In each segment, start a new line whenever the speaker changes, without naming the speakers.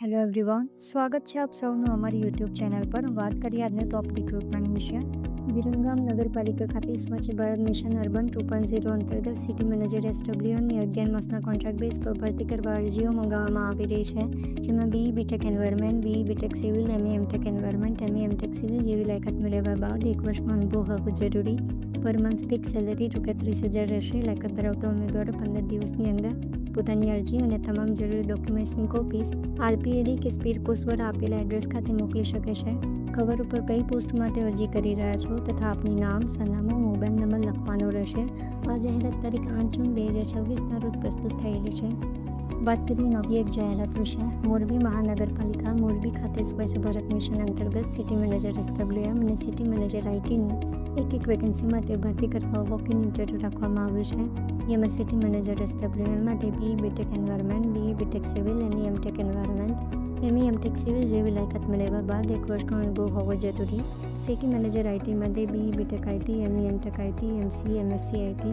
Hello everyone, સ્વાગત છે આપ સૌનું અમારી યુટ્યુબ ચેનલ પર. વાત કરીએ આજના ટોપ રિક્રુટમેન્ટ વિશે. વિરમગામ નગરપાલિકા ખાતે સ્વચ્છ ભારત મિશન અર્બન 2.0 અંતર્ગત સિટી મેનેજર SWNની 11 માસના કોન્ટ્રાક્ટ બેઝ પર ભરતી કરવા અરજીઓ મંગાવવામાં આવી રહી છે, જેમાં BE BTech environment, BE BTech civil, ME MTech environment, ME MTech civil જેવી લાયકાત મેળવ્યા બાદ 1 વર્ષનો અનુભવ હોવો જરૂરી. પર મંથ ફિક્સ સેલેરી ₹30,000 રહેશે. લાયકાત ધરાવતા ઉમેદવારો 15 દિવસની અંદર પોતાની અરજી અને તમામ જરૂરી ડોક્યુમેન્ટ્સની કોપીઝ RPAD કે સ્પીડ પોસ્ટ દ્વારા આપેલા એડ્રેસ ખાતે મોકલી શકે છે. કવર ઉપર કઈ પોસ્ટ માટે અરજી કરી રહ્યા છો તથા આપની નામ, સરનામું, મોબાઈલ નંબર લખવાનો રહેશે. આ જાહેરાત તારીખ 8 જૂન 2026ના રોજ પ્રસ્તુત થયેલી છે. વાત કરીએ નવી એક જાહેરાત વિશે. મોરબી મહાનગરપાલિકા મોરબી ખાતે સ્વચ્છ ભારત મિશન અંતર્ગત સિટી મેનેજર SWM અને સિટી મેનેજર ITની એક વેકેન્સી માટે ભરતી કરવા વોક-ઇન ઇન્ટરવ્યૂ રાખવામાં આવ્યું છે. જેમાં સિટી મેનેજર SWM માટે BE BTech environment, BE BTech civil, ME MTech environment, ME MTech civil જેવી લાયકાત મેળવ્યા બાદ 1 વર્ષનો અનુભવ હોવો જરૂરી. સિટી મેનેજર IT માટે BE BTech IT, ME MTech IT, MCA MSc IT,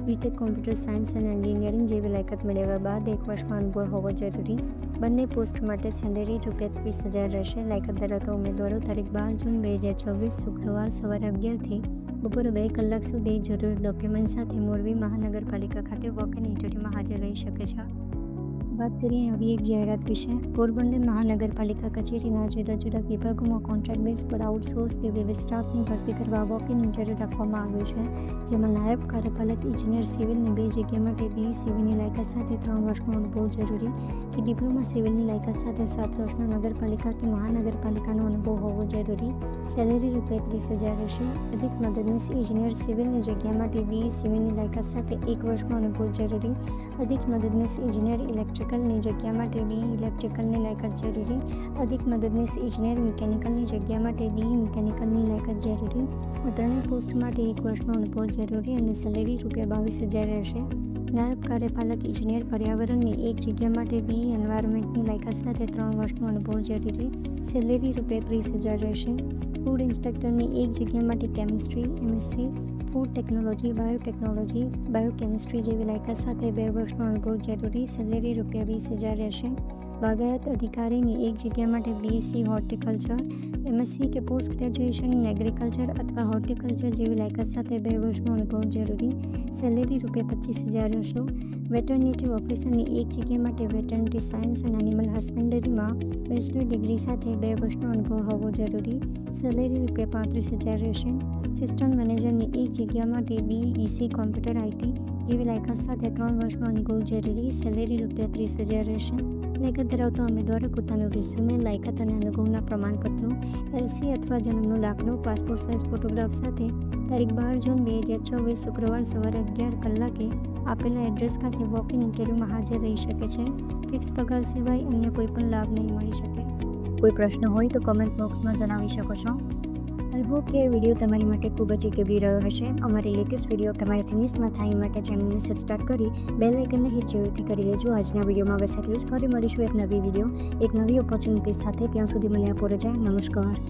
BTech computer science અને એન્જિનિયરિંગ જેવી લાયકાત મેળવ્યા બાદ 1 વર્ષનો અનુભવ હોવો જરૂરી. બંને પોસ્ટ માટે સેલેરી ₹30,000 રહેશે. લાયકાત ધરાવતા ઉમેદવારો તારીખ 12 જૂન 2026 શુક્રવાર સવારે 11 થી બપોરે 2 કલાક સુધી જરૂરી ડોક્યુમેન્ટ સાથે મોરબી મહાનગરપાલિકા ખાતે વોક-ઇન ઇન્ટરવ્યૂમાં હાજર રહી શકે છે. વાત કરીએ આવી એક જાહેરાત વિશે. પોરબંદર મહાનગરપાલિકા કચેરીના જુદા જુદા વિભાગોમાં કોન્ટ્રાક્ટ બેઝ પર આઉટસોર્સથી વિવિધ સ્ટાફની ભરતી કરવા વોક-ઇન ઇન્ટરવ્યૂ રાખવામાં આવ્યું છે, જેમાં નાયબ કાર્યપાલક ઇજનેર સિવિલની 2 જગ્યા માટે BE સિવિલની લાયકાત સાથે 3 વર્ષનો અનુભવ જરૂરી કે ડિપ્લોમા સિવિલની લાયકાત સાથે 7 વર્ષનો નગરપાલિકા કે મહાનગરપાલિકાનો અનુભવ હોવો જરૂરી. સેલેરી ₹30,000 રહેશે. અધિક મદદનીશ ઇજનેર સિવિલની જગ્યા માટે BE સિવિલની લાયકાત સાથે 1 વર્ષનો અનુભવ જરૂરી. અધિક મદદનીશ ઇજનેર ઇલેક્ટ્રિકલની જગ્યા માટે BE ઇલેક્ટ્રિકલની લાયકાત જરૂરી. અધિક મદદનીશ ઇજનેર મિકેનિકલની જગ્યા માટે BE મિકેનિકલની લાયકાત જરૂરી. આ ત્રણેય પોસ્ટ માટે 1 વર્ષનો અનુભવ જરૂરી અને સેલેરી ₹22,000 રહેશે. નાયબ કાર્યપાલક ઇજનેર પર્યાવરણની 1 જગ્યા માટે BE એન્વાયરમેન્ટની લાયકાત સાથે 3 વર્ષનો અનુભવ જરૂરી. સેલેરી ₹30,000 રહેશે. ફૂડ ઇન્સ્પેક્ટરની 1 જગ્યા માટે chemistry, MSc food technology, biotechnology, biochemistry જેવી લાયકાત સાથે 2 વર્ષનો અનુભવ જરૂરી. સેલેરી ₹20,000 રહેશે. બાગાયત અધિકારીની 1 જગ્યા માટે BSc હોર્ટિકલ્ચર, MSc કે પોસ્ટ ગ્રેજ્યુએશન ઇન એગ્રીકલ્ચર અથવા હોર્ટિકલ્ચર જેવી લાયકાત સાથે 2 વર્ષનો અનુભવ જરૂરી. સેલેરી ₹25,000 રહેશે. વેટરનિટી ઓફિસરની 1 જગ્યા માટે વેટરનિટી સાયન્સ અને એનિમલ હસબન્ડરીમાં બેચલર ડિગ્રી સાથે 2 વર્ષનો અનુભવ હોવો જરૂરી. સેલેરી ₹35,000 રહેશે. સિસ્ટમ મેનેજરની 1 જગ્યા માટે BE EC કોમ્પ્યુટર IT જેવી લાયકાત સાથે 3 વર્ષનો અનુભવ જરૂરી. સેલેરી ₹30,000 રહેશે. લાયકાત ધરાવતા ઉમેદવારો પોતાનું રિઝ્યુમે, લાયકાત અને અનુભવના પ્રમાણપત્રો, LC અથવા જન્મનો દાખલો, પાસપોર્ટ સાઇઝ ફોટોગ્રાફ સાથે તારીખ 12 જૂન 2024 શુક્રવાર સવારે 11 કલાકે આપેલા એડ્રેસ ખાતે વોક-ઇન ઇન્ટરવ્યૂમાં હાજર રહી શકે છે. ફિક્સ પગાર સિવાય અન્ય કોઈ પણ લાભ નહીં મળી શકે. કોઈ પ્રશ્ન હોય તો કમેન્ટ બોક્સમાં જણાવી શકો છો. આઈ હોપ કે વિડીયો તમારી માટે ખૂબ જ ઉપયોગી રહ્યો હશે. અમારી લેટેસ્ટ વિડીયો તમારાથી મિસ ન થાય એ માટે ચેનલને સબસ્ક્રાઇબ કરી બેલ આઇકનને હિટ જરૂરથી કરી લેજો. આજના વિડીયોમાં બસ એટલું જ. ફરી મળીશું એક નવી વિડીયો, એક નવી ઓપોર્ચ્યુનિટી સાથે. ત્યાં સુધી મને આપો રજા. નમસ્કાર.